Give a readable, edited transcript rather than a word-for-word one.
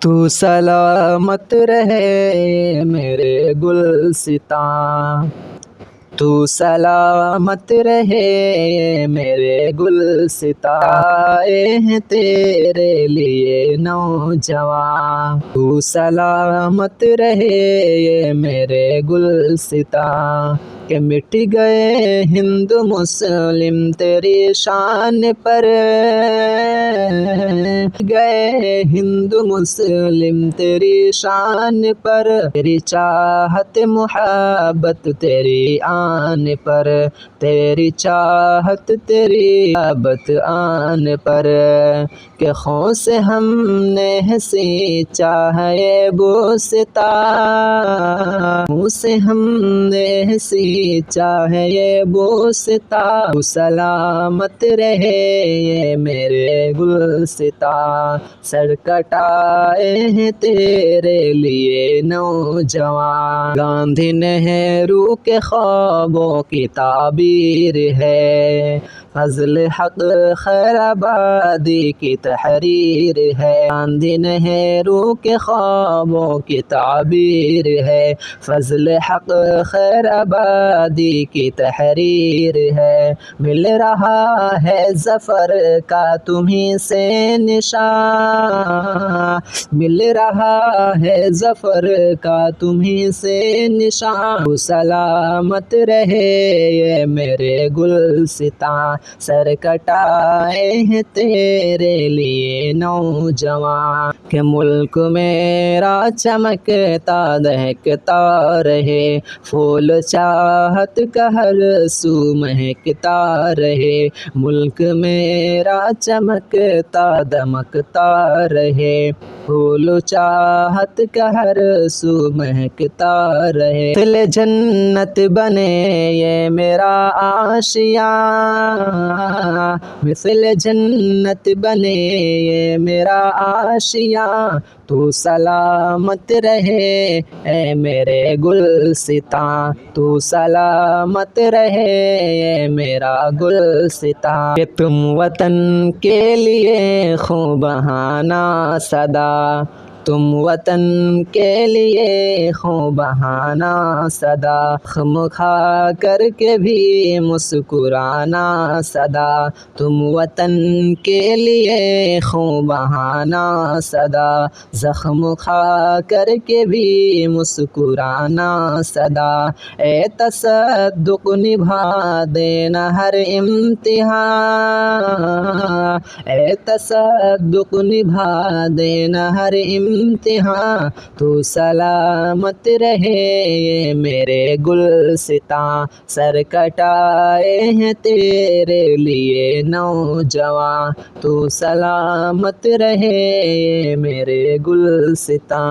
تو سلامت رہے میرے گلستاں، تو سلامت رہے میرے گلستاں، ہیں تیرے لیے نوجوان، تو سلامت رہے میرے گلستاں، کہ مٹ گئے ہندو مسلم تیری شان پر، گئے ہندو مسلم تیری شان پر، تیری چاہت محبت تیری آن پر، تیری چاہت تیری محبت آن پر، کہ خوں سے ہم نے سینچا ہے بوستا، خوں سے ہم نے سینچا ہے یہ بوستا، تو سلامت رہے یہ میرے گلستاں، سر کٹائے ہیں تیرے لیے نوجوان، گاندھی نہرو کے خوابوں کی تعبیر ہے، فضل حق خیر آبادی کی تحریر ہے، گاندھی نہرو کے خوابوں کی تعبیر ہے، فضل حق خیر آبادی کی تحریر ہے، مل رہا ہے ظفر کا تمہیں سے نشان، مل رہا ہے ظفر کا تمہیں سے نشان، تو سلامت رہے یہ میرے گلستاں، سر کٹائے ہیں تیرے لیے نوجوان، کہ ملک میرا چمکتا دہکتا رہے، پھول چاہت کا ہر سو مہکتا رہے، ملک میرا چمکتا دمکتا رہے، پھول چاہت کا ہر سو مہکتا رہے، مثل جنت بنے یہ میرا آشیاں، مثل جنت بنے یہ میرا آشیاں، تو سلامت رہے اے میرے گلستاں، تو سلامت رہے اے میرا گلستاں، کہ تم وطن کے لیے خوں بہانا سدا، تم وطن کے لیے خوں بہانا سدا، زخم کھا کر کے بھی مسکرانا سدا، تم وطن کے لیے خوں بہانا سدا، زخم کھا کر کے بھی مسکرانا سدا، اے تصدق نبھا دینا ہر امتحان، اے تصدق نبھا دینا ہر امتحان، تو سلامت رہے یہ میرے گلستاں، سر کٹائے ہیں تیرے لیے نوجوان، تو سلامت رہے یہ میرے گلستاں۔